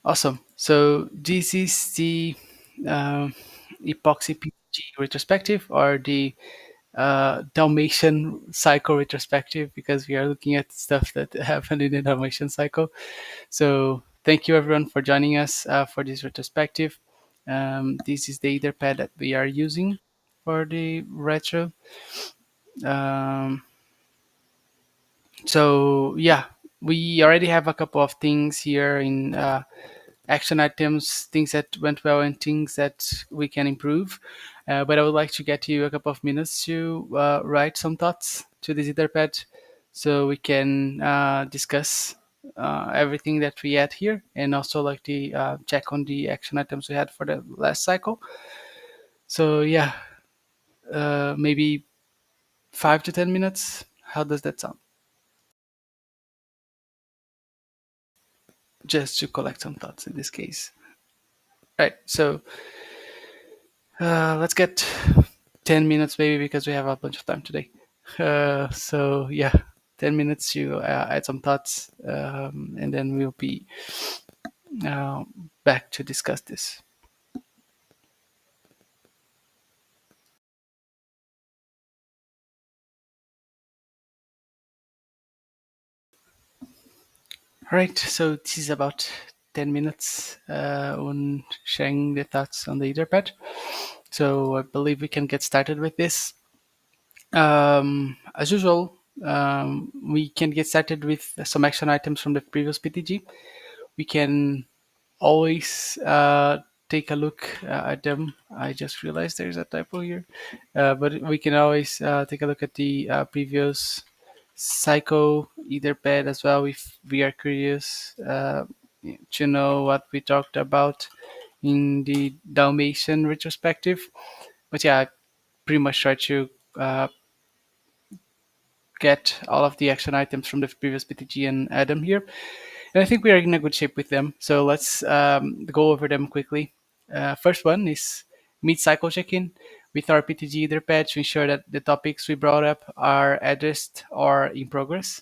Awesome. So this is the um, Epoxy PTG retrospective, or the Dalmatian cycle retrospective, because we are looking at stuff that happened in the Dalmatian cycle. So thank you everyone for joining us for this retrospective. This is the Etherpad that we are using for the retro. Um, so yeah, we already have a couple of things here in action items, things that went well and things that we can improve. But I would like to get you a couple of minutes to write some thoughts to this Etherpad so we can discuss everything that we had here, and also like the check on the action items we had for the last cycle. So yeah, maybe 5 to 10 minutes. How does that sound? Just to collect some thoughts in this case. Right. So let's get 10 minutes maybe, because we have a bunch of time today. So yeah, 10 minutes to add some thoughts, and then we'll be uh, back to discuss this. All right, so this is about 10 minutes on sharing the thoughts on the Etherpad. So I believe we can get started with this. As usual, we can get started with some action items from the previous PTG. We can always take a look at them. I just realized there's a typo here, but we can always take a look at the previous Psycho Etherpad as well if we are curious to know what we talked about in the Dalmatian retrospective. But yeah, I pretty much try to get all of the action items from the previous PTG and add them here. And I think we are in a good shape with them. So let's go over them quickly. First one is mid-cycle check-in with our PTG Etherpad to ensure that the topics we brought up are addressed or in progress.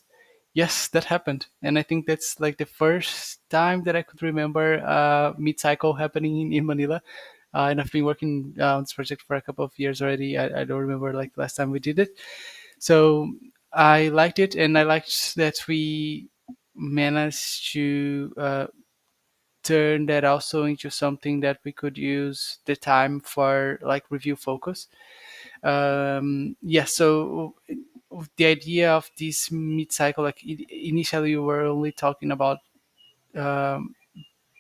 Yes, that happened, and I think that's like the first time that I could remember mid-cycle happening in Manila. And I've been working on this project for a couple of years already. I don't remember like the last time we did it. So I liked it, and I liked that we managed to turn that also into something that we could use the time for like review focus. Yeah, so the idea of this mid-cycle, like initially we were only talking about um,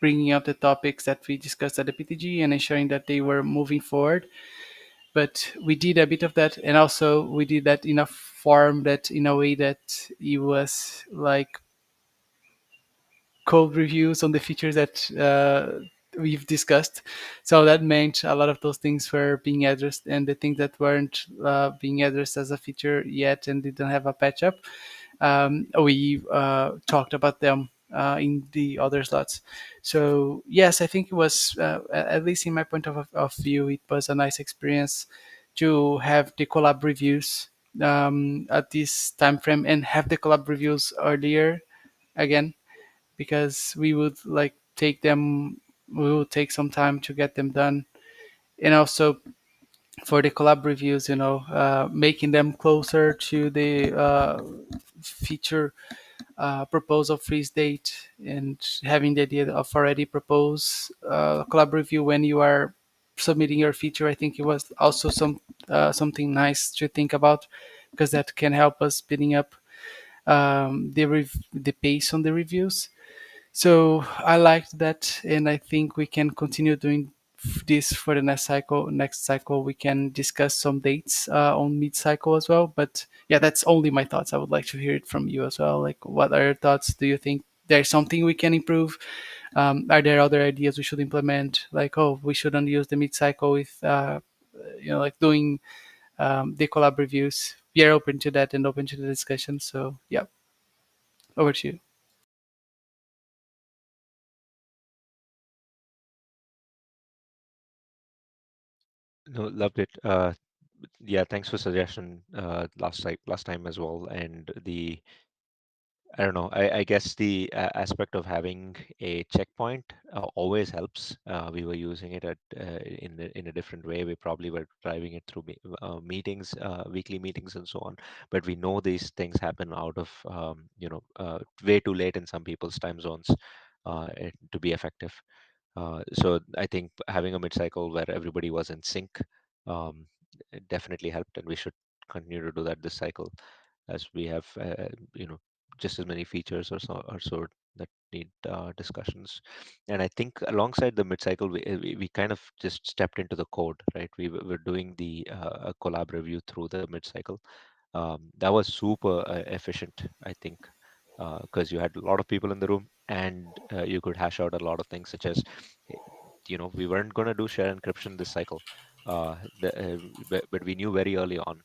bringing up the topics that we discussed at the PTG and ensuring that they were moving forward. But we did a bit of that, and also we did that in a form that, in a way that it was like code reviews on the features that we've discussed. So that meant a lot of those things were being addressed, and the things that weren't being addressed as a feature yet and didn't have a patch up, we talked about them in the other slots. So yes, I think it was, at least in my point of view, it was a nice experience to have the collab reviews at this time frame, and have the collab reviews earlier again, because we would like take them, we will take some time to get them done. And also for the collab reviews, making them closer to the feature proposal freeze date, and having the idea of already propose collab review when you are submitting your feature. I think it was also something nice to think about, because that can help us speeding up the pace on the reviews. So I liked that, and I think we can continue doing this for the next cycle. Next cycle, we can discuss some dates on mid cycle as well. But yeah, that's only my thoughts. I would like to hear it from you as well. Like, what are your thoughts? Do you think there's something we can improve? Are there other ideas we should implement? Like, oh, we shouldn't use the mid cycle with, like doing the collab reviews. We are open to that and open to the discussion. So yeah, over to you. No, loved it. Yeah, thanks for suggestion last time as well, and the I don't know. I guess the aspect of having a checkpoint always helps. We were using it in a different way. We probably were driving it through meetings, weekly meetings, and so on. But we know these things happen out of way too late in some people's time zones to be effective. So I think having a mid-cycle where everybody was in sync um, it definitely helped, and we should continue to do that this cycle as we have you know just as many features or so that need discussions. And I think alongside the mid-cycle, we kind of just stepped into the code, right? We're doing the collab review through the mid-cycle. That was super efficient, I think, because you had a lot of people in the room and you could hash out a lot of things, such as, eh, we weren't going to do share encryption this cycle. But we knew very early on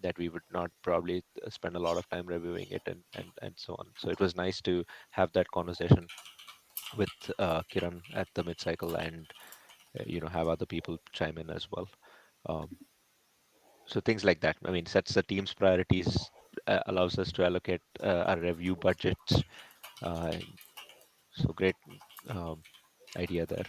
that we would not probably spend a lot of time reviewing it and so on. So it was nice to have that conversation with Kiran at the mid cycle and have other people chime in as well. Um, so things like that. I mean, sets the team's priorities, allows us to allocate our review budgets. Uh, so great um, idea there.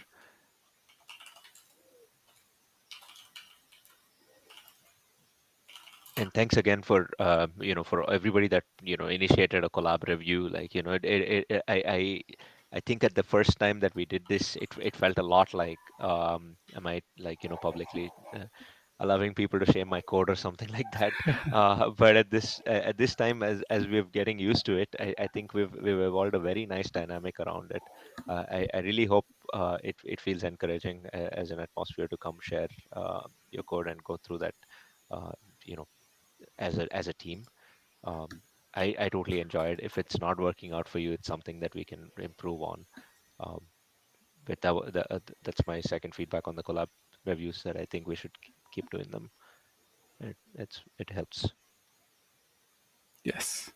And thanks again for for everybody that initiated a collab review. Like I think at the first time that we did this, it felt a lot like am I like publicly allowing people to share my code or something like that. But at this time, as we're getting used to it, I think we've evolved a very nice dynamic around it. I really hope it feels encouraging as an atmosphere to come share your code and go through that. Uh, you know as a team. I totally enjoy it. If it's not working out for you, it's something that we can improve on. Um, but that's my second feedback on the collab reviews, that I think we should keep doing them. It helps. Yes.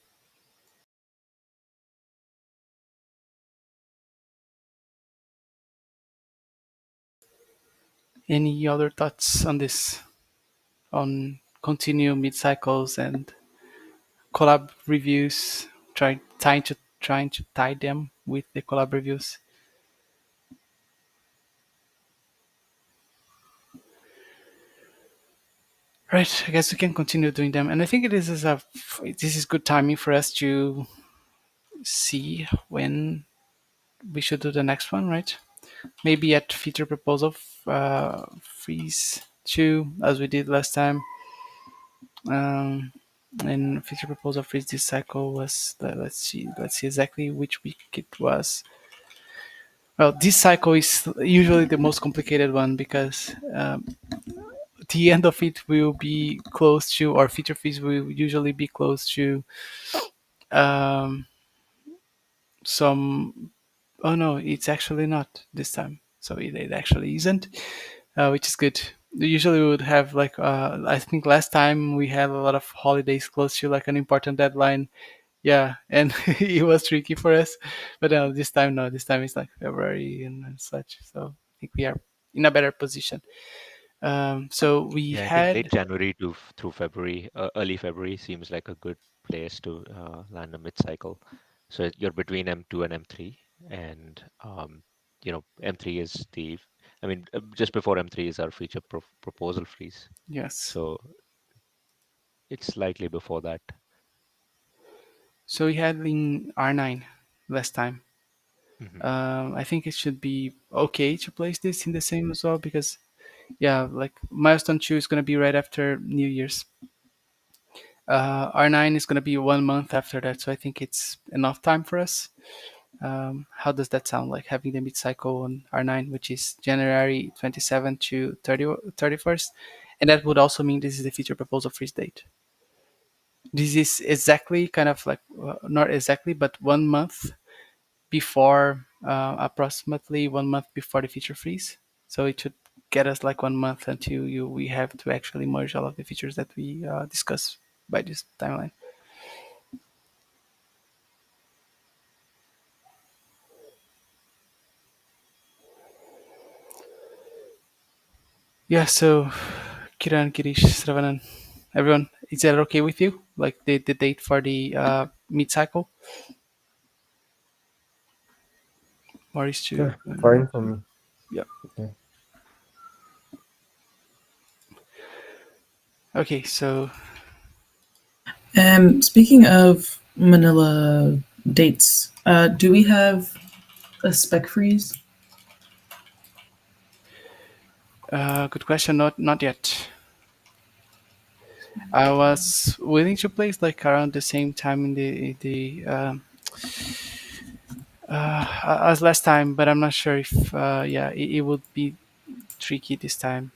Any other thoughts on this? On continue mid cycles and collab reviews, trying to tie them with the collab reviews. Right, I guess we can continue doing them, and I think this is good timing for us to see when we should do the next one, right? Maybe at feature proposal freeze two, as we did last time. Um, and feature proposal freeze this cycle was let's see exactly which week it was. Well, this cycle is usually the most complicated one because the end of it will be close to, or feature fees will usually be close to um, some. Oh no, it's actually not this time. So it actually isn't, which is good. Usually we would have like I think last time we had a lot of holidays close to like an important deadline. Yeah, and it was tricky for us. But this time no, this time it's like February and such. So I think we are in a better position. So we Yeah, I think late had January through February, early February seems like a good place to land a mid-cycle. So you're between M2 and M3, and M3 is I mean, just before M3 is our feature proposal freeze. yes. So it's slightly before that. So we had in R9 last time. Hmm. I think it should be okay to place this in the same as well because yeah, like milestone two is gonna be right after New Year's. R9 is gonna be 1 month after that, so I think it's enough time for us. How does that sound like having the mid cycle on R9, which is January 27 to 31st? And that would also mean this is the feature proposal freeze date. This is exactly kind of like, not exactly, but 1 month before, approximately 1 month before the feature freeze. So it should get us like 1 month until we have to actually merge all of the features that we discuss by this timeline. Yeah, so Kiran, Girish, Sravanan, everyone, is that okay with you? Like the date for the mid cycle, or is to Yeah, fine for me. yeah. Okay. Okay, so Speaking of Manila dates, do we have a spec freeze? good question. Not yet. I was willing to place like around the same time in the as last time, but I'm not sure if yeah it would be tricky this time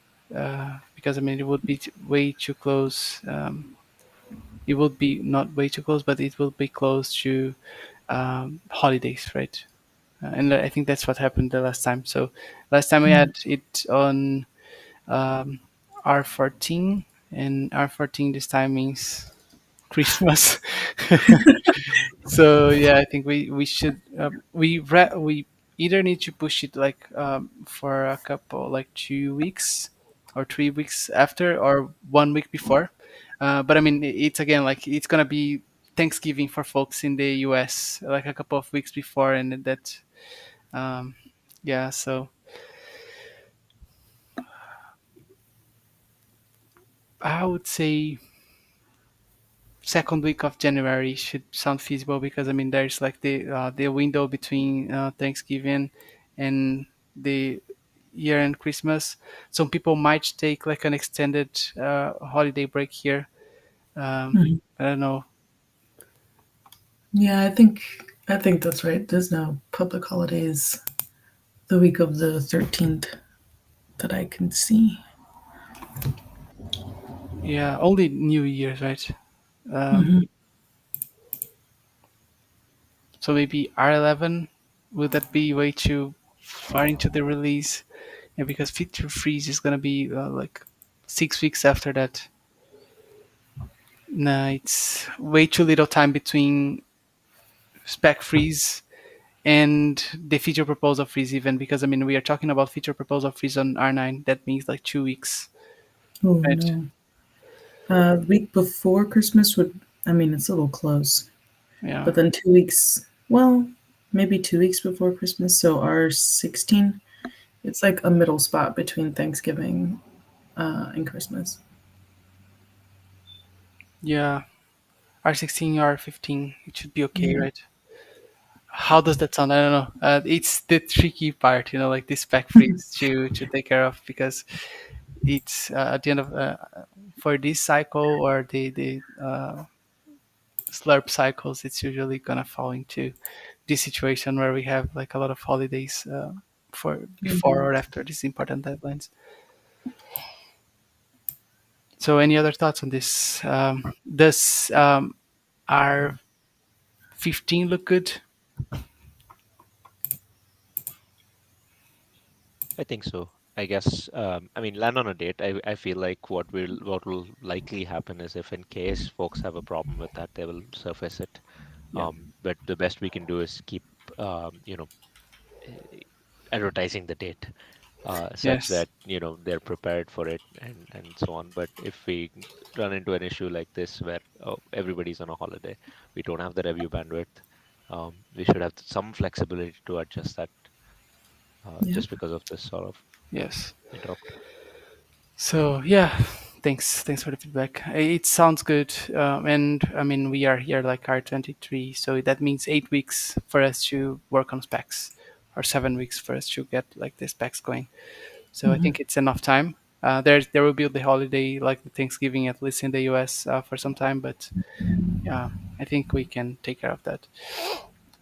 because I mean it would be way too close. It would be not way too close, but it will be close to holidays, right? And I think that's what happened the last time. So last time we had it on um, R14, and R14 this time means Christmas. So yeah, I think we should we either need to push it like for a couple like 2 weeks or 3 weeks after or 1 week before. But I mean, it's again like it's gonna be Thanksgiving for folks in the US like a couple of weeks before, and that um, yeah. So I would say second week of January should sound feasible because I mean there's like the window between Thanksgiving and the year end Christmas. Some people might take like an extended holiday break here. Mhm. I don't know. Yeah, I think that's right. There's no public holidays the week of the 13th that I can see. Yeah, only New Year's, right? Um, Hmm. so maybe R11. Would that be way too far into the release? Yeah, because feature freeze is gonna be like 6 weeks after that. No, it's way too little time between spec freeze and the feature proposal freeze even because I mean we are talking about feature proposal freeze on R9. That means like 2 weeks, Oh right? no. Week before Christmas would, I mean, it's a little close, Yeah. but then 2 weeks, well, maybe 2 weeks before Christmas, so R16, it's like a middle spot between Thanksgiving and Christmas. Yeah. R16, R15, it should be okay, Yeah. right? How does that sound? I don't know. It's the tricky part, like the spec freeze to take care of because it's at the end of for this cycle or the slurp cycles, it's usually gonna fall into this situation where we have like a lot of holidays for before or after these important deadlines. So, any other thoughts on this? Does R15 look good? I think so. I guess, I mean, land on a date. I feel like what will likely happen is if in case folks have a problem with that, they will surface it. Yeah. But the best we can do is keep, you know, eh, advertising the date, such Yes. that, they're prepared for it and so on. But if we run into an issue like this where everybody's on a holiday, we don't have the review bandwidth, we should have some flexibility to adjust that, Yeah. just because of this sort of Yes. interrupt. So yeah, thanks for the feedback. It sounds good, and I mean we are here like R23, so that means 8 weeks for us to work on specs, or 7 weeks for us to get like the specs going. So I Hmm. think it's enough time. There will be the holiday like the Thanksgiving at least in the US for some time, but yeah, I think we can take care of that.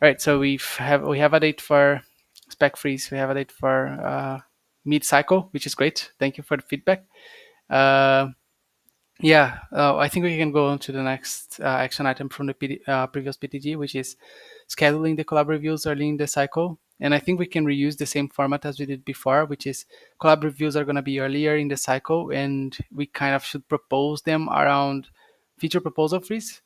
All right, so we have a date for spec freeze. We have a date for mid cycle, which is great. Thank you for the feedback. Uh, yeah, I think we can go on to the next action item from the previous PTG, which is scheduling the collab reviews early in the cycle. And I think we can reuse the same format as we did before, which is collab reviews are going to be earlier in the cycle, and we kind of should propose them around feature proposal freeze,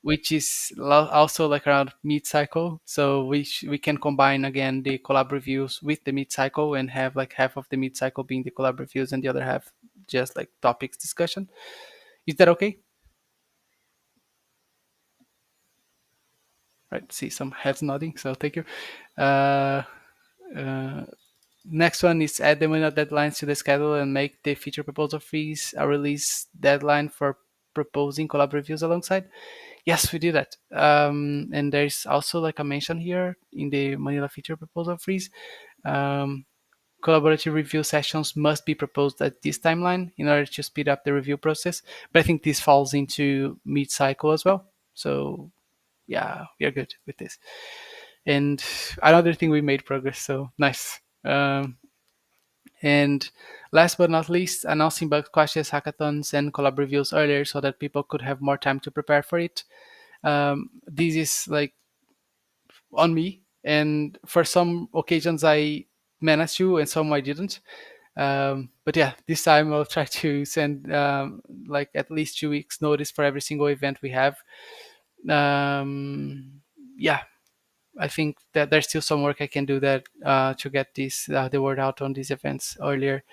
which is also like around mid cycle. So we can combine again the collab reviews with the mid cycle and have like half of the mid cycle being the collab reviews and the other half just like topics discussion. Is that okay? Right, see some heads nodding, so thank you. Uh, uh, Next one is add the minute deadlines to the schedule and make the feature proposal freeze a release deadline for proposing collab reviews alongside. Yes, we do that. And there's also like a mention here in the Manila feature proposal freeze. Um, Collaborative review sessions must be proposed at this timeline in order to speed up the review process. But I think this falls into mid cycle as well. So yeah, we are good with this. And another thing, we made progress. So nice. And last but not least, announcing bug squashes, hackathons, and collab reviews earlier so that people could have more time to prepare for it. This is like on me, and for some occasions I managed to, and some I didn't. But yeah, this time I'll try to send like at least 2 weeks notice for every single event we have. Um, yeah, I think that there's still some work I can do that to get this the word out on these events earlier,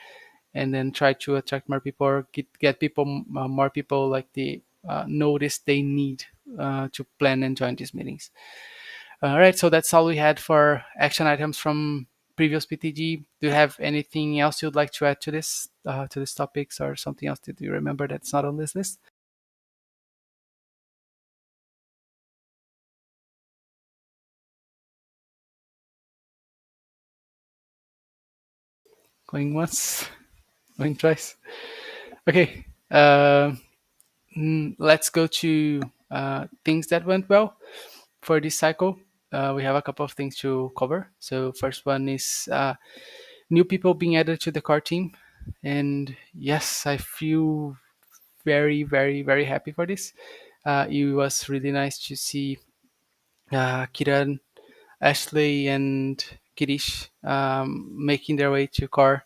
and then try to attract more people or get people more people like the notice they need to plan and join these meetings. All right, so that's all we had for action items from previous PTG. Do you have anything else you'd like to add to these topics, or something else that you remember that's not on this list? Going once, going twice. Okay, let's go to things that went well for this cycle. We have a couple of things to cover. So first one is new people being added to the core team, and yes, I feel very, very, very happy for this. It was really nice to see Kiran, Ashley, and Girish making their way to core.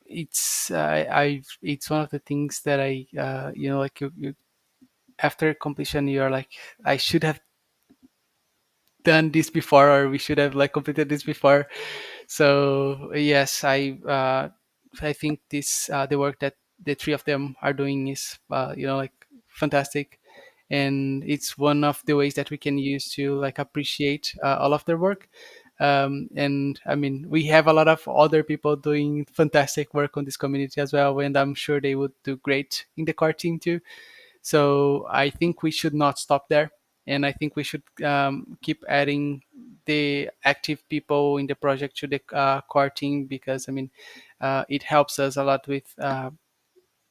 It's one of the things that I like you after completion you're like, I should have done this before, or we should have like completed this before. So yes, I think this the work that the three of them are doing is like fantastic, and it's one of the ways that we can use to like appreciate all of their work. And I mean, we have a lot of other people doing fantastic work on this community as well, and I'm sure they would do great in the core team too. So I think we should not stop there, and I think we should keep adding the active people in the project to the core team, because I mean, it helps us a lot with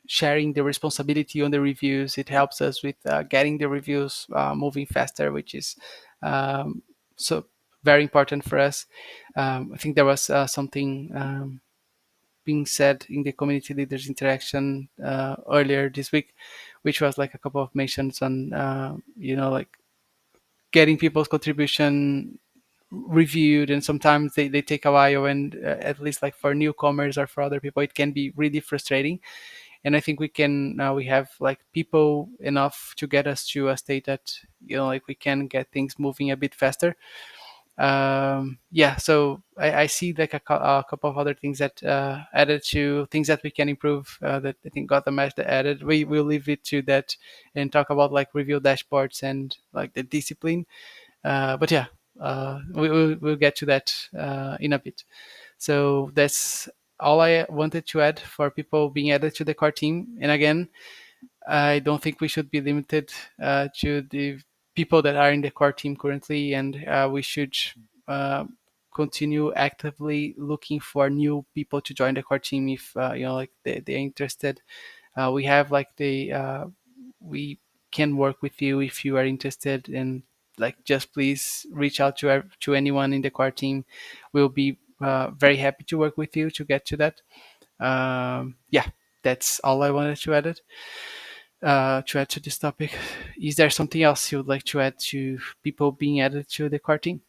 sharing the responsibility on the reviews. It helps us with getting the reviews moving faster, which is um, so very important for us. I think there was something being said in the community leaders interaction earlier this week, which was like a couple of mentions on like getting people's contribution reviewed, and sometimes they take a while, and at least like for newcomers or for other people it can be really frustrating. And I think we can now, we have like people enough to get us to a state that like we can get things moving a bit faster. Yeah, so I see like a couple of other things that added to things that we can improve, that I think got the match that added. We will leave it to that and talk about like review dashboards and like the discipline. But yeah, we'll get to that in a bit. So that's all I wanted to add for people being added to the core team. And again, I don't think we should be limited to the people that are in the core team currently, and we should uh, continue actively looking for new people to join the core team if like they're interested. We have like the we can work with you if you are interested, and like just please reach out to anyone in the core team. We'll be very happy to work with you to get to that. Yeah, that's all I wanted to add to this topic. Is there something else you would like to add to people being added to the core team?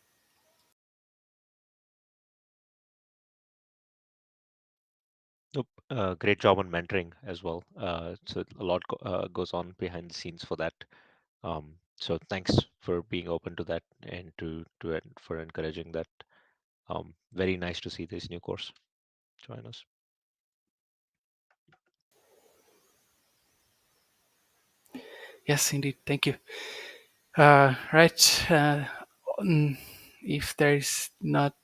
Nope. Great job on mentoring as well. So a lot goes on behind the scenes for that. So thanks for being open to that and for encouraging that. Very nice to see this new course join us. Yes, indeed. Thank you. Right. Mm, if there's not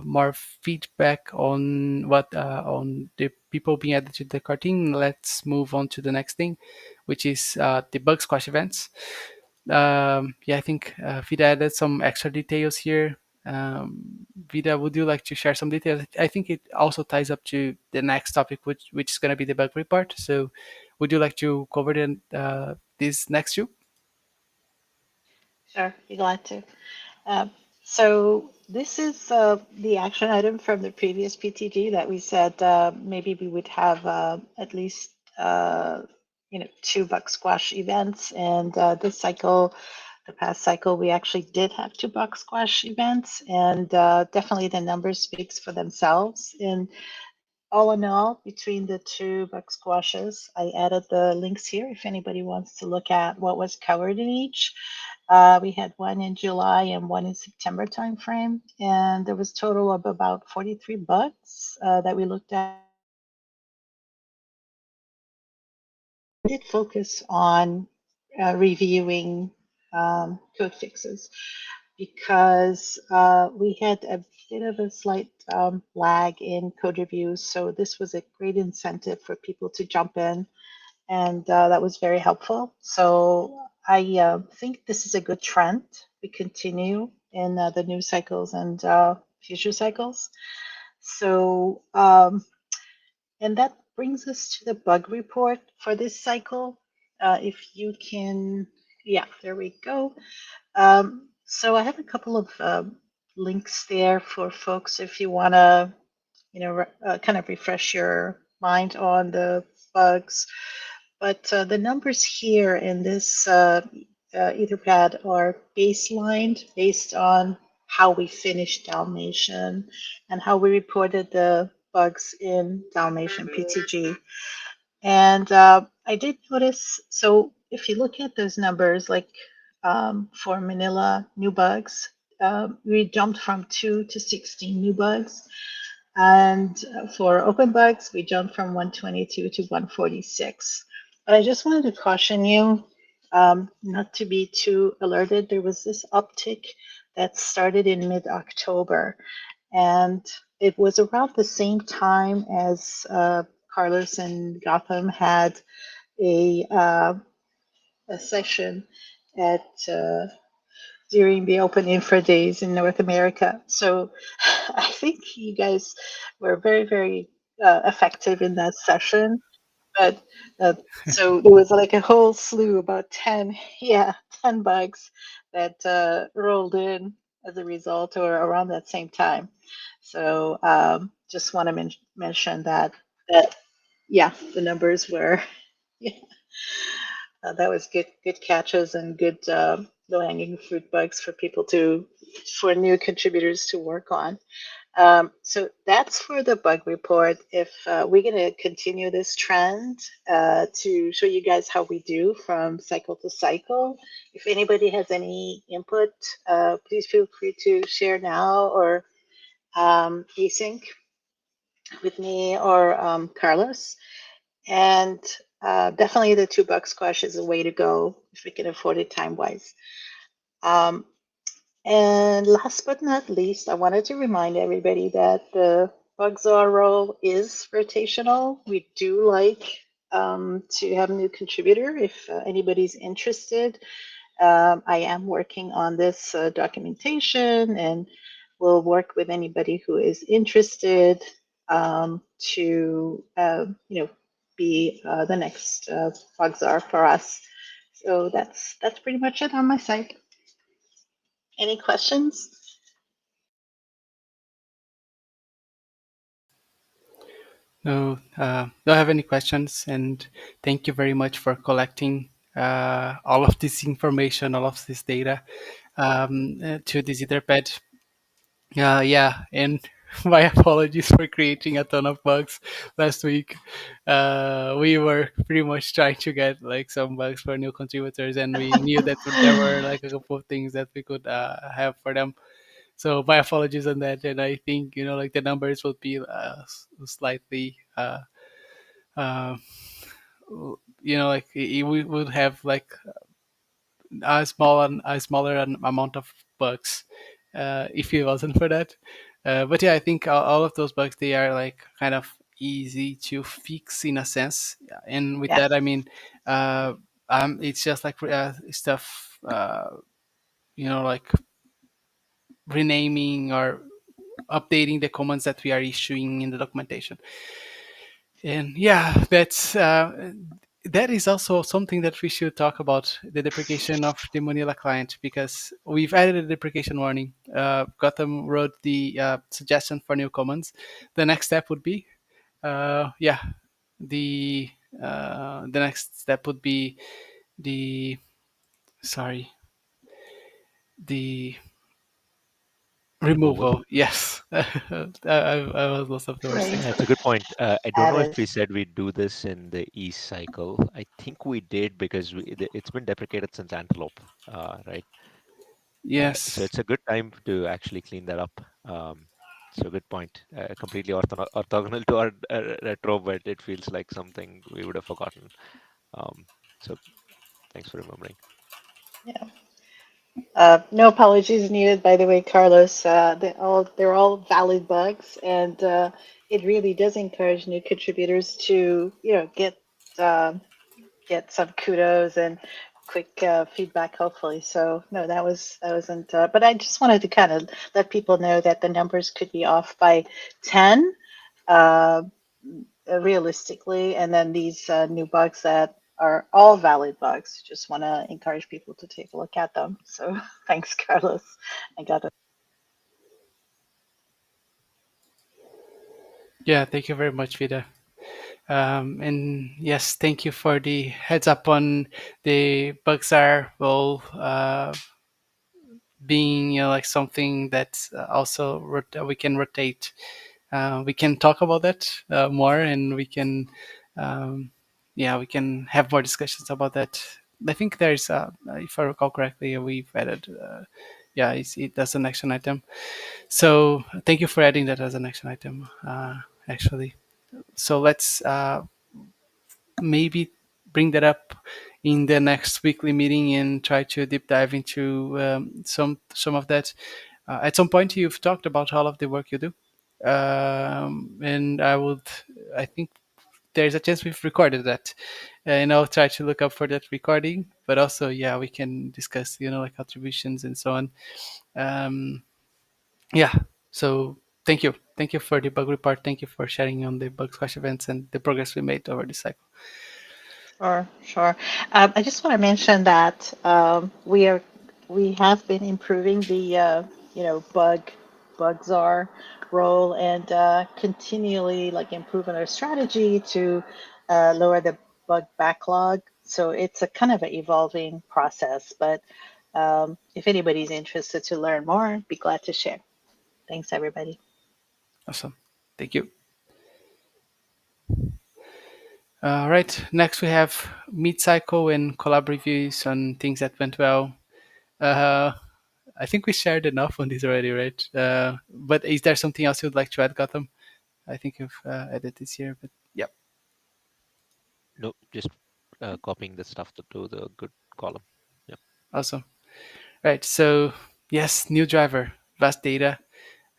more feedback on what on the people being added to the cartoon, let's move on to the next thing, which is the bug squash events. Yeah, I think Vida added some extra details here. Vida, would you like to share some details? I think it also ties up to the next topic, which is going to be the bug report. So, would you like to cover this next two? Sure, be glad to. Uh, so this is the action item from the previous PTG that we said maybe we would have at least two buck squash events, and this cycle, the past cycle, we actually did have two buck squash events, and definitely the numbers speaks for themselves. And all in all, between the two buck squashes, I added the links here if anybody wants to look at what was covered in each. We had one in July and one in September timeframe, and there was total of about 43 bugs that we looked at. Did focus on reviewing code fixes because we had a bit of a slight lag in code reviews. So this was a great incentive for people to jump in, and that was very helpful. So I think this is a good trend. We continue in the new cycles and future cycles. So, and that brings us to the bug report for this cycle. If you can, yeah, there we go. So I have a couple of links there for folks if you want to, kind of refresh your mind on the bugs. But the numbers here in this Etherpad are baselined based on how we finished Dalmatian and how we reported the bugs in Dalmatian PTG. And I did notice, so if you look at those numbers, like for Manila new bugs, we jumped from 2 to 16 new bugs. And for open bugs, we jumped from 122 to 146. But I just wanted to caution you not to be too alerted. There was this uptick that started in mid October, and it was around the same time as Carlos and Gotham had a, uh, a session at during the Open Infra Days in North America. So I think you guys were very, very effective in that session. But so there was like a whole slew, about 10, yeah, 10 bugs that rolled in as a result or around that same time. So just want to mention that, yeah, the numbers were, yeah, that was good catches and good low-hanging fruit bugs for people for new contributors to work on. So that's for the bug report. If we're going to continue this trend to show you guys how we do from cycle to cycle, if anybody has any input, please feel free to share now or async with me or Carlos. And definitely the $2 squash is a way to go if we can afford it time wise. Um, and last but not least, I wanted to remind everybody that the Bugzar role is rotational. We do like to have a new contributor if anybody's interested. I am working on this documentation and will work with anybody who is interested to, be the next Bugzar for us. So that's pretty much it on my side. Any questions? No, don't have any questions, and thank you very much for collecting all of this information, all of this data to this Etherpad. Yeah, and my apologies for creating a ton of bugs last week. We were pretty much trying to get like some bugs for new contributors, and we knew that there were like a couple of things that we could have for them. So my apologies on that, and I think like the numbers will be slightly. Uh, like we would have like a smaller amount of bugs if it wasn't for that. But yeah, I think all of those bugs, they are like kind of easy to fix in a sense, and with that Yes. I mean it's just like stuff, like renaming or updating the commands that we are issuing in the documentation. And yeah, that is also something that we should talk about, the deprecation of the Manila client, because we've added a deprecation warning. Gotham wrote the suggestion for new commands. The next step would be, yeah, the the next step would be the sorry the Removal. removal. Yes, I was lost of the words. Great. Yeah, Thanks. it's a good point. I don't know if Added. we said we'd do this in the East cycle. I think we did because it's been deprecated since Antelope, right? So Yes. it's a good time to actually clean that up. So good point. Completely orthogonal to our retro, but it feels like something we would have forgotten. Um, so thanks for remembering. Yeah. No apologies needed, by the way, Carlos. They're all valid bugs, and it really does encourage new contributors to, um get some kudos and quick feedback, hopefully. So no, that wasn't. But I just wanted to kind of let people know that the numbers could be off by 10. Uh, Realistically, and then these new bugs that are all valid bugs. Just want to encourage people to take a look at them. So thanks, Carlos. I got it. Yeah, thank you very much, Vida. And yes, thank you for the heads up on the bugs are well being, like something that also we can rotate. We can talk about that more, and we can, um, yeah, we can have more discussions about that. I think there's, if I recall correctly, we've added, yeah, that's an action item. So thank you for adding that as an action item, actually. So let's maybe bring that up in the next weekly meeting and try to deep dive into some of that. At some point, you've talked about all of the work you do, and I think there's a chance we've recorded that, and I'll try to look up for that recording. But also, yeah, we can discuss, like contributions and so on. Um, yeah. So thank you for the bug report. Thank you for sharing on the bug squash events and the progress we made over this cycle. Sure, sure. I just want to mention that we have been improving the bugs are role and continually like improving our strategy to lower the bug backlog. So it's a kind of an evolving process. But if anybody's interested to learn more, be glad to share. Thanks, everybody. Awesome. Thank you. All right. Next, we have mid cycle and collab reviews on things that went well. Uh, I think we shared enough on this already, right? But is there something else you'd like to add, Gotham? I think you've added this here, but yeah, No, just copying the stuff to the good column. Yeah. awesome. Right. So yes, new driver, vast data.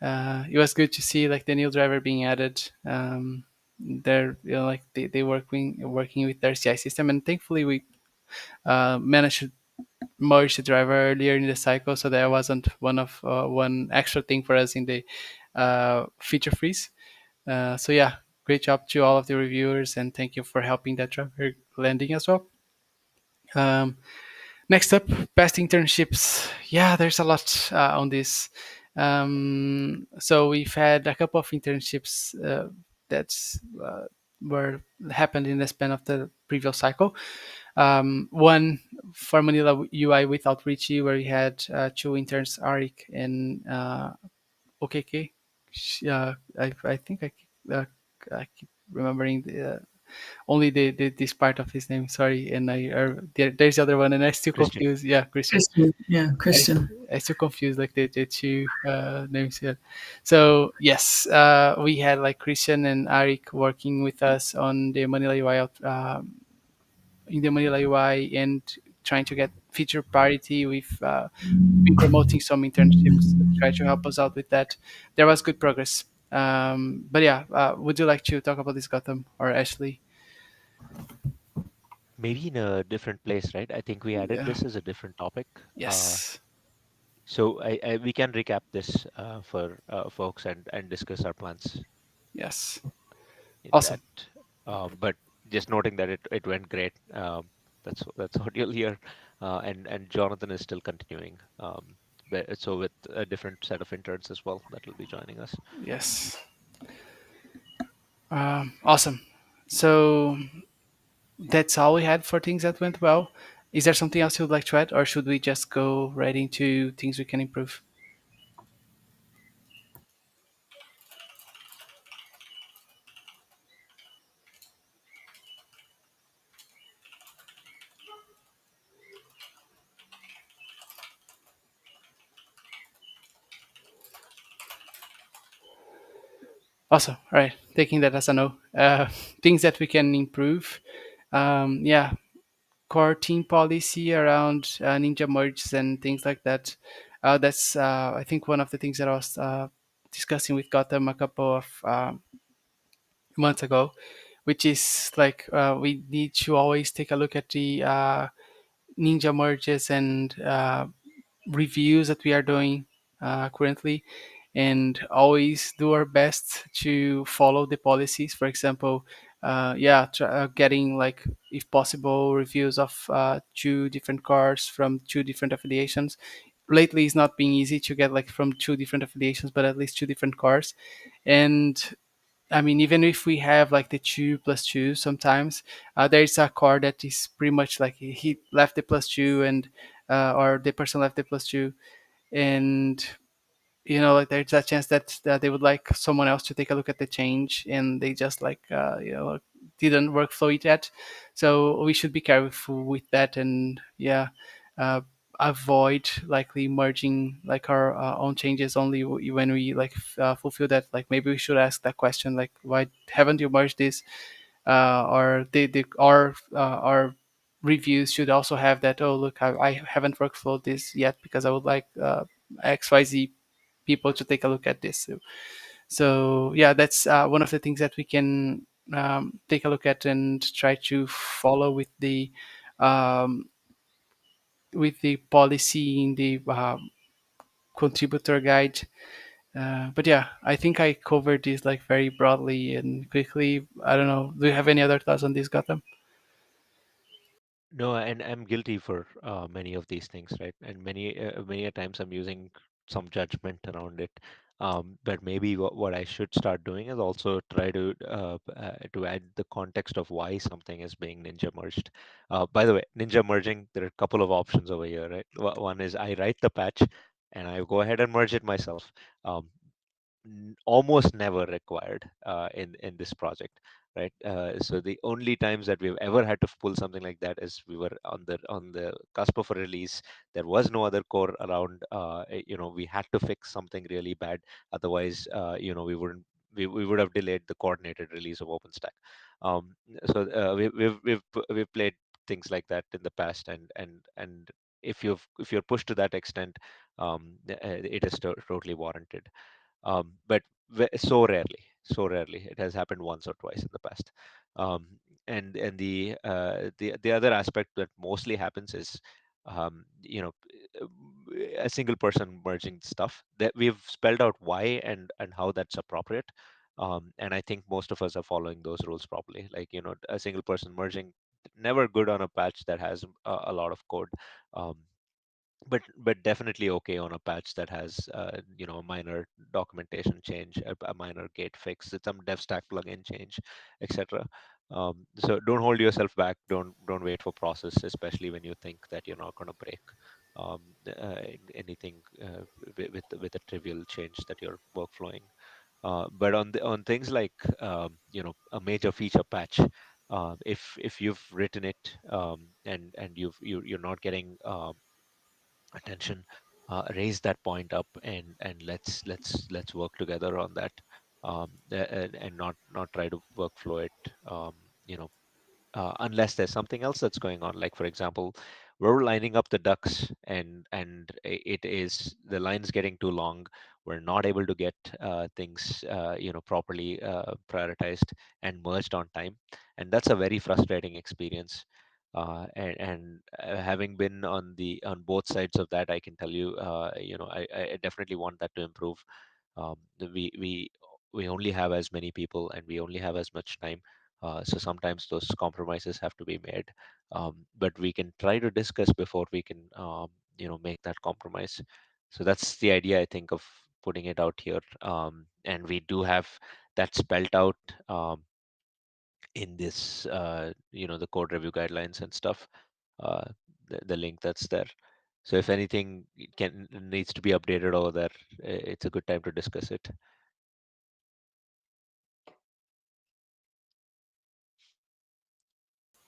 It was good to see like the new driver being added. They're, like they working with their CI system, and thankfully we managed to merge the driver earlier in the cycle, so that wasn't one extra thing for us in the feature freeze. So yeah, great job to all of the reviewers, and thank you for helping that driver landing as well. Um, Next up, past internships. Yeah, there's a lot on this. So we've had a couple of internships that's were happened in the span of the previous cycle. One for Manila UI without Richie, where we had two interns, Arik and OKK. I think I keep remembering only this part of his name. Sorry, and there's the other one, and I still Christian. confused. Yeah, Christian. Christian. Yeah, I, Christian. I still confused like the two names here. So yes, we had like Christian and Arik working with us on the Manila UI in the Manila UI and trying to get feature parity. We've been promoting some internships that try to help us out with that. There was good progress. But yeah, would you like to talk about this, Gotham or Ashley? Maybe in a different place, right? I think we added Yeah. this as a different topic. Uh, Yes. so we can recap this for folks and discuss our plans Yes. in that. Awesome. But just noting that it went great. That's what you'll hear. And Jonathan is still continuing. But, so with a different set of interns as well that will be joining us. Yes. Awesome. So that's all we had for things that went well. Is there something else you'd like to add, or should we just go right into things we can improve? Awesome. All right. Taking that as a no. Things that we can improve. Yeah, core team policy around ninja merges and things like that. That's I think one of the things that I was discussing with Gotham a couple of months ago, which is like we need to always take a look at the ninja merges and reviews that we are doing currently, and always do our best to follow the policies. For example, getting like, if possible, reviews of two different cars from two different affiliations. Lately, it's not being easy to get like from two different affiliations, but at least two different cars. And I mean, even if we have like the two plus two, sometimes there's a car that is pretty much like he left the plus two, and or the person left the plus two, and like there's a chance that they would like someone else to take a look at the change, and they just like didn't workflow it yet. So we should be careful with that, and yeah, uh, avoid likely merging like our own changes only when we like fulfill that. Like maybe we should ask that question, like, why haven't you merged this? Or our reviews should also have that. Oh, look, I haven't workflowed this yet because I would like XYZ people to take a look at this. So yeah, that's one of the things that we can take a look at and try to follow um, with the policy in the contributor guide. But yeah, I think I covered this like very broadly and quickly. I don't know. Do you have any other thoughts on this, Gotham? No, and I'm guilty for many of these things, right? And many a times I'm using some judgment around it. But maybe what I should start doing is also try to add the context of why something is being ninja merged. By the way, ninja merging, there are a couple of options over here, right? One is I write the patch and I go ahead and merge it myself. Um, Almost never required in this project, right? So the only times that we've ever had to pull something like that is we were on the cusp of a release. There was no other core around. We had to fix something really bad. Otherwise, we would have delayed the coordinated release of OpenStack. Um, we've played things like that in the past, and if you're pushed to that extent, it is totally warranted. But so rarely it has happened once or twice in the past. um, and the other aspect that mostly happens is a single person merging stuff that we've spelled out why and how that's appropriate. And I think most of us are following those rules properly, like a single person merging, never good on a patch that has a lot of code. um, but definitely okay on a patch that has a minor documentation change, a minor gate fix, some dev stack plugin change, etc. So don't hold yourself back. Don't wait for process, especially when you think that you're not going to break um, anything with a trivial change that you're workflowing. But on things like a major feature patch, if you've written it, and you're not getting attention, raise that point up, and let's work together on that. And not try to workflow it, you know unless there's something else that's going on. Like, for example, we're lining up the ducks, and it is the line's getting too long. We're not able to get things properly prioritized and merged on time, and that's a very frustrating experience. And having been on both sides of that, I can tell you, I definitely want that to improve. We only have as many people and we only have as much time, so sometimes those compromises have to be made. But we can try to discuss before we can make that compromise. So that's the idea, I think, of putting it out here. And we do have that spelled out in this the code review guidelines and stuff, uh, the link that's there. So if anything can needs to be updated over there, it's a good time to discuss it.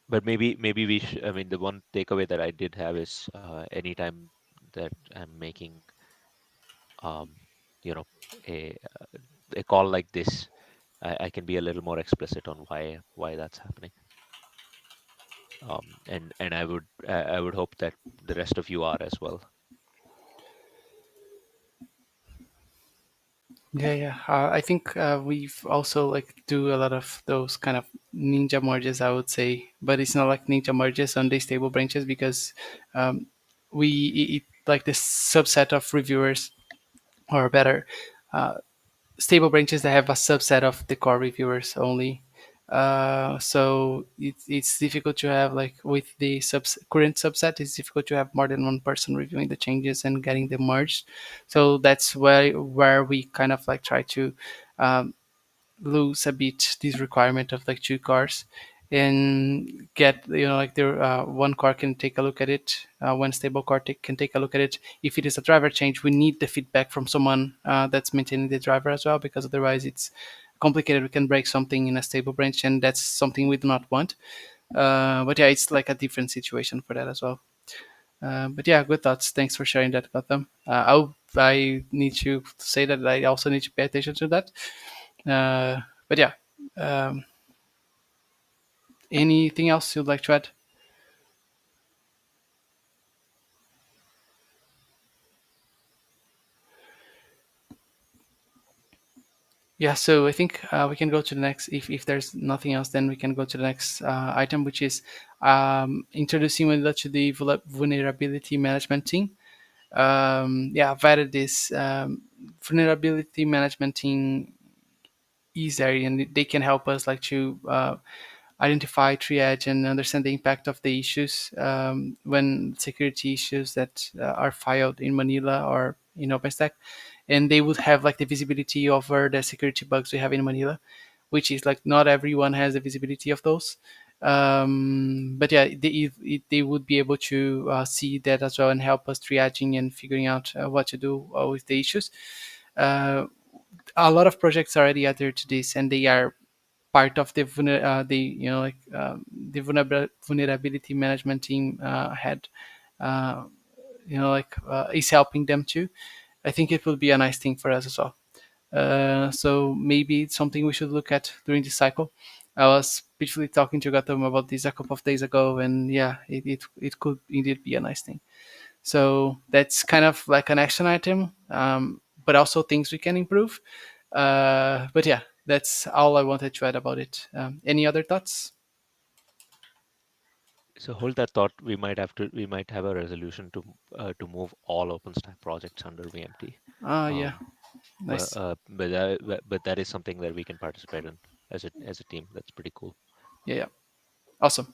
But maybe I mean, the one takeaway that I did have is anytime that I'm making um, you know a a call like this, I can be a little more explicit on why that's happening. And I would hope that the rest of you are as well. Yeah, yeah. I think we've also like do a lot of those kind of ninja merges, I would say, but it's not like ninja merges on these stable branches because um, like this subset of reviewers, or better, uh, stable branches that have a subset of the core reviewers only. So it's difficult to have like with the current subset. It's difficult to have more than one person reviewing the changes and getting them merged. So that's where we kind of like try to um, lose a bit this requirement of like two cars and get like the one car can take a look at it, one stable car can take a look at it. If it is a driver change, we need the feedback from someone that's maintaining the driver as well, because otherwise it's complicated. We can break something in a stable branch, and that's something we do not want. But yeah, it's like a different situation for that as well. But yeah, good thoughts. Thanks for sharing that, Gotham. I need to say that I also need to pay attention to that. uh, but yeah, um, anything else you'd like to add? Yeah, so I think we can go to the next. If there's nothing else, then we can go to the next item, which is introducing Manila to the vulnerability management team. Yeah, I've added this vulnerability management team is area, and they can help us like to identify, triage, and understand the impact of the issues when security issues that are filed in Manila or in OpenStack, and they would have like the visibility over the security bugs we have in Manila, which is like not everyone has the visibility of those. But yeah, they would be able to see that as well and help us triaging and figuring out what to do with the issues. Uh, a lot of projects already adhere to this, and they are part of the the vulnerability management team had uh, is helping them too. I think it will be a nice thing for us as well. So maybe it's something we should look at during this cycle. I was briefly talking to Gautam about this a couple of days ago, and yeah, it could indeed be a nice thing. So that's kind of like an action item, but also things we can improve. But yeah, that's all I wanted to add about it. Any other thoughts? So hold that thought. We might have a resolution to move all OpenStack projects under VMT. Yeah, Um, nice. but that is something that we can participate in as a team. That's pretty cool. Yeah, yeah, awesome.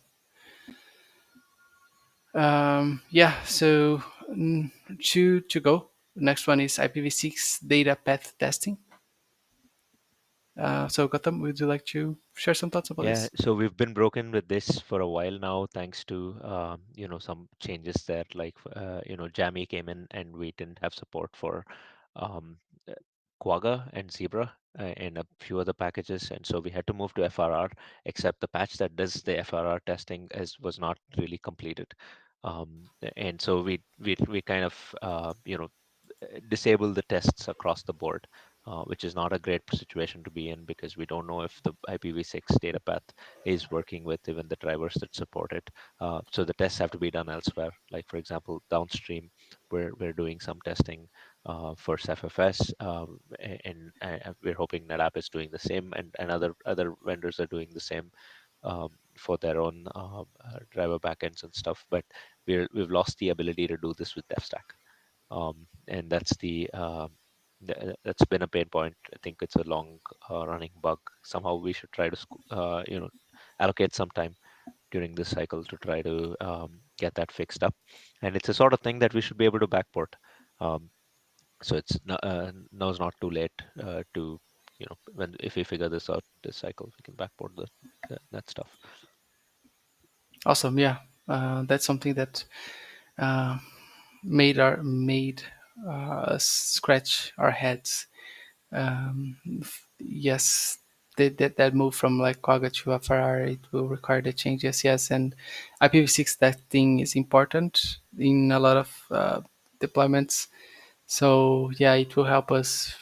Yeah, so two to go. Next one is IPv6 data path testing. So Gautam, would you like to share some thoughts about Yeah, this? so we've been broken with this for a while now, thanks to some changes there. Like Jammy came in, and we didn't have support for um, uh, Quagga and Zebra and a few other packages, and so we had to move to FRR. Except the patch that does the FRR testing was not really completed, and so we kind of disable the tests across the board. which is not a great situation to be in because we don't know if the IPv6 data path is working with even the drivers that support it. So the tests have to be done elsewhere. Like for example, downstream, we're doing some testing for SFFS, and we're hoping NetApp is doing the same, and other vendors are doing the same for their own driver backends and stuff. But we've lost the ability to do this with DevStack, and that's been a pain point. I think it's a long running bug. Somehow we should try to allocate some time during this cycle to try to get that fixed up. And it's a sort of thing that we should be able to backport. Um, so now is not too late to when if we figure this out this cycle, we can backport that stuff. Awesome. Yeah, that's something that uh, made us scratch our heads. Yes, that move from like Quagga to a Ferrari, it will require the changes. Yes, and IPv6 that thing is important in a lot of deployments. So yeah, it will help us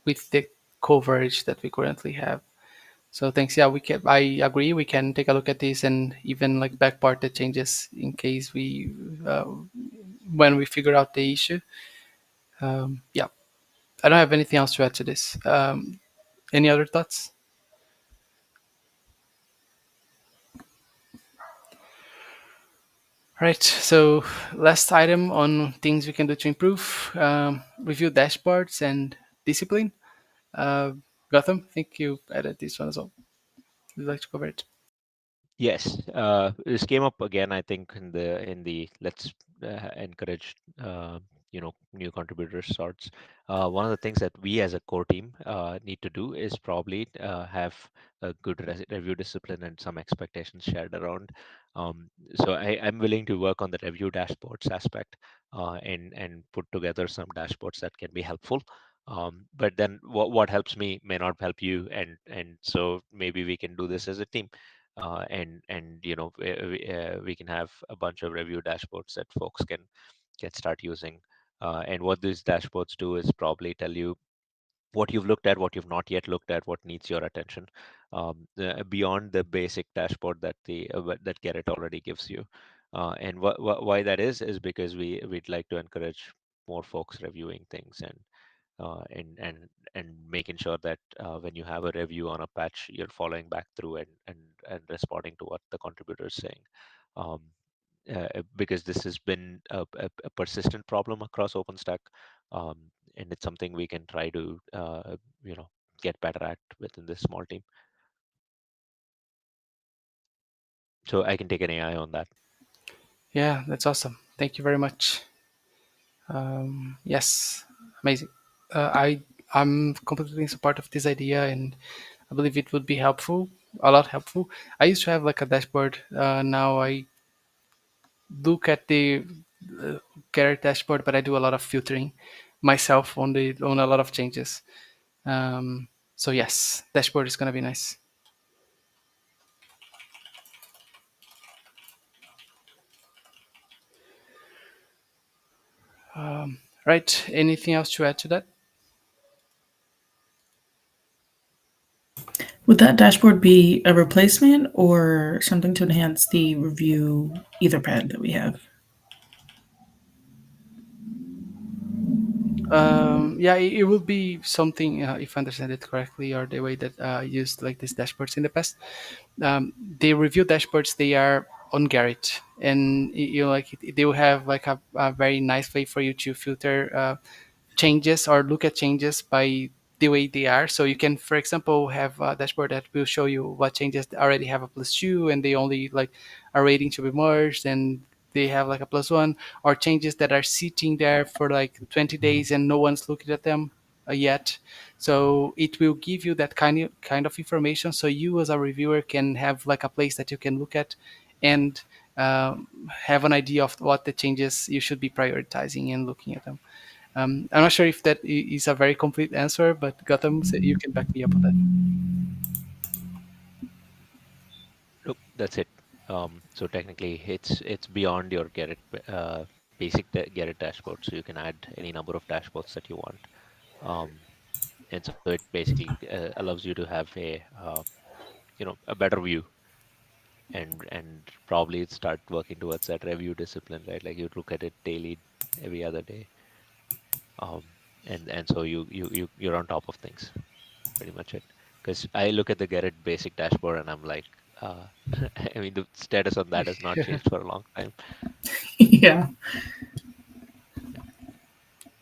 with the coverage that we currently have. So thanks. Yeah, we can. I agree. We can take a look at this and even like backport the changes in case we when we figure out the issue. Yeah, I don't have anything else to add to this. Any other thoughts? Right. So last item on things we can do to improve: review dashboards and discipline. Uh, Gotham, I think you added this one as well. Would you like to cover it? Yes, this came up again. I think in the let's encourage new contributors sorts. One of the things that we as a core team need to do is probably have a good review discipline and some expectations shared around. So I'm willing to work on the review dashboards aspect and put together some dashboards that can be helpful. But then what helps me may not help you, and so maybe we can do this as a team and we can have a bunch of review dashboards that folks can start using. And what these dashboards do is probably tell you what you've looked at, what you've not yet looked at, what needs your attention, beyond the basic dashboard that Gerrit already gives you. And why that is because we'd like to encourage more folks reviewing things uh, and and and making sure that when you have a review on a patch, you're following back through and responding to what the contributor is saying. Um, because this has been a persistent problem across OpenStack, um, and it's something we can try to get better at within this small team. So I can take an AI on that. Yeah, that's awesome. Thank you very much. Yes, amazing. I'm completely in support of this idea, and I believe it would be helpful, a lot helpful. I used to have like a dashboard. Now I look at the uh, carrot dashboard, but I do a lot of filtering myself on a lot of changes. So yes, dashboard is gonna be nice. Right. Anything else to add to that? Would that dashboard be a replacement or something to enhance the review Etherpad that we have? Yeah, it will be something if I understand it correctly, or the way that I used like these dashboards in the past. The review dashboards they are on Garrett, and they will have like a very nice way for you to filter changes or look at changes by the way they are. So you can, for example, have a dashboard that will show you what changes already have a +2 and they only like are waiting to be merged and they have like a +1, or changes that are sitting there for like 20 days and no one's looking at them yet. So it will give you that kind of information. So you as a reviewer can have like a place that you can look at and have an idea of what the changes you should be prioritizing and looking at them. I'm not sure if that is a very complete answer, but Gotham, you can back me up on that. Nope, that's it. So technically, it's beyond your Gerrit basic Gerrit dashboard, so you can add any number of dashboards that you want. um, and so it basically allows you to have a better view, and probably start working towards that review discipline, right? Like you look at it daily, every other day, um, and so you're on top of things, pretty much it. Because I look at the Gerrit basic dashboard and I'm like, uh, I mean, the status on that has not changed for a long time. Yeah.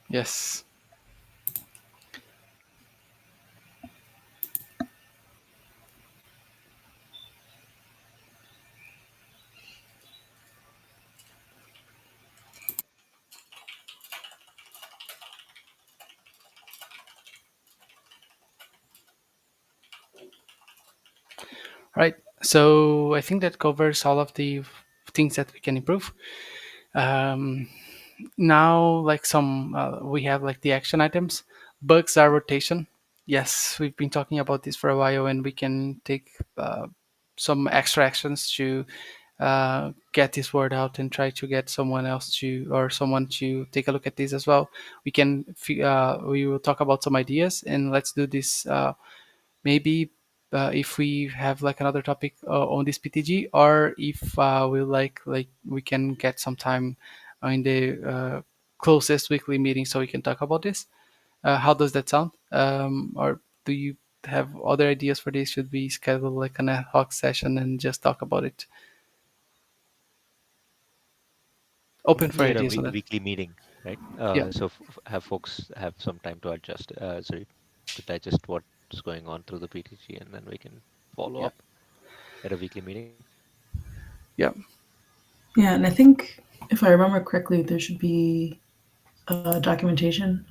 Yes. Right. So I think that covers all of the things that we can improve. Um, Now, like we have like the action items. Bugs are rotation. Yes, we've been talking about this for a while, and we can take some extra actions to get this word out and try to get someone else to or someone to take a look at this as well. We will talk about some ideas, and let's do this maybe if we have like another topic on this PTG, or if we like we can get some time in the closest weekly meeting so we can talk about this. How does that sound? Or do you have other ideas for this? Should we schedule like an ad hoc session and just talk about it? Open for Yeah, a ideas on that. weekly meeting, right? Yeah, So have folks have some time to adjust, sorry, to digest what's going on through the PTG, and then we can follow yeah, up at a weekly meeting. yeah. Yeah, and I think if I remember correctly, there should be documentation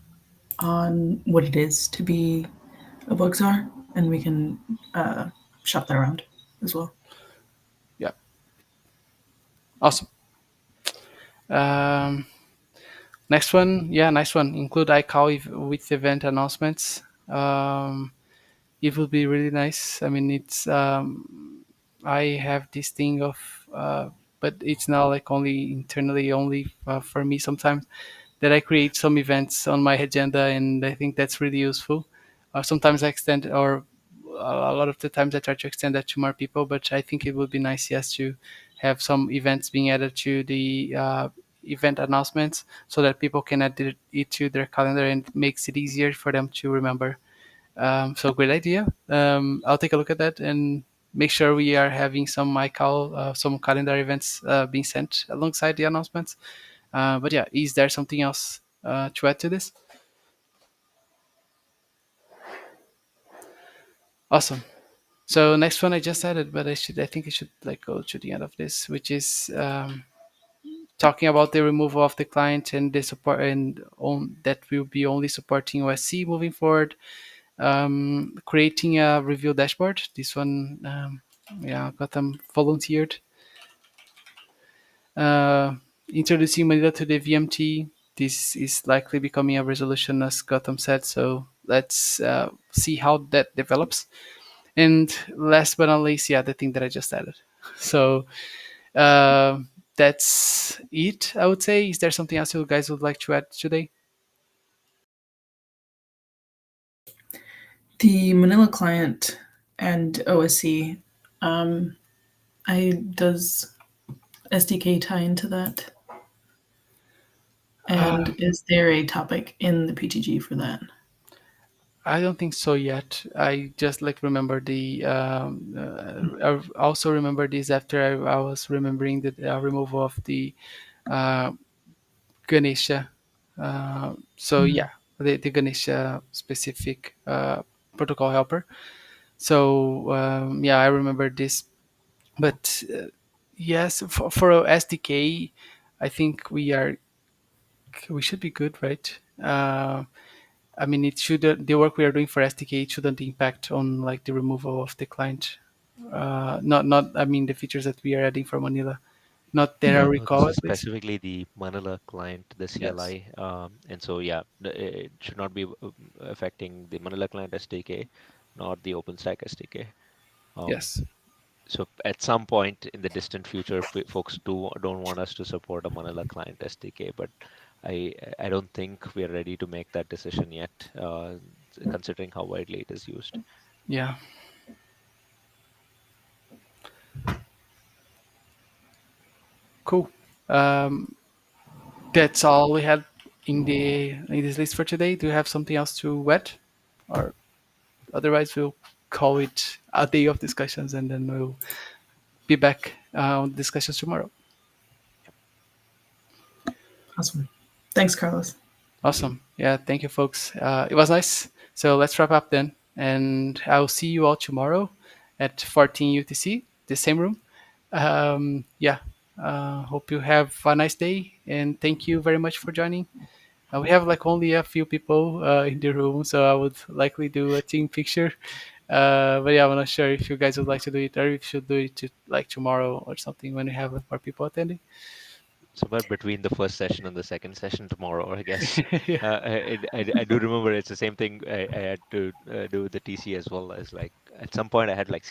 on what it is to be a bug czar, and we can uh, shop that around as well. Yeah. Awesome. Um, Next one, yeah, nice one. Include iCal with event announcements. It would be really nice. I mean, it's I have this thing of, but it's now like only internally, only for me sometimes that I create some events on my agenda, and I think that's really useful. Sometimes I extend, or a lot of the times I try to extend that to more people. But I think it would be nice, yes, to have some events being added to the event announcements so that people can add it to their calendar and it makes it easier for them to remember. So great idea. I'll take a look at that and make sure we are having some MyCal, some calendar events being sent alongside the announcements. But yeah, is there something else to add to this? Awesome. So next one I just added, but I think I should like go to the end of this, which is talking about the removal of the client and the support and on that will be only supporting OSC moving forward. Creating a review dashboard. This one, yeah, got them volunteered. Uh, Introducing Manila to the VMT. This is likely becoming a resolution, as Gotham said. So let's see how that develops. And last but not least, yeah, the thing that I just added. So uh, that's it, I would say. Is there something else you guys would like to add today? The Manila client and OSC, I does SDK tie into that? Uh, And is there a topic in the PTG for that? I don't think so yet. I just like remember the. I also remember this after I was remembering the removal of the uh, Ganesha. So Mm. yeah, the Ganesha specific protocol helper. So yeah, I remember this. But yes, for a SDK, I think we should be good, right? I mean, it should the work we are doing for SDK it shouldn't impact on like the removal of the client. Not I mean the features that we are adding for Manila. Not that I Yeah. No, this recall is at least. specifically the Manila client, the Yes. CLI, and so yeah, it should not be affecting the Manila client SDK, nor the OpenStack SDK. Um, Yes. so at some point in the distant future, folks don't want us to support a Manila client SDK, but I don't think we are ready to make that decision yet, considering how widely it is used. Yeah. Cool. Um, that's all we had in this list for today. Do you have something else to add, or otherwise we'll call it a day of discussions and then we'll be back on discussions tomorrow. Awesome. Thanks, Carlos. Thank you. Awesome. Yeah. Thank you, folks. It was nice. So let's wrap up then, and I'll see you all tomorrow at 14 UTC, the same room. Yeah. Hope you have a nice day, and thank you very much for joining. We have like only a few people in the room, so I would likely do a team picture. But yeah, I'm not sure if you guys would like to do it, or if you should do it to, like tomorrow or something when we have like, more people attending. Somewhere between the first session and the second session tomorrow, I guess. Yeah. I do remember it's the same thing I had to do with the TC as well. As like at some point I had like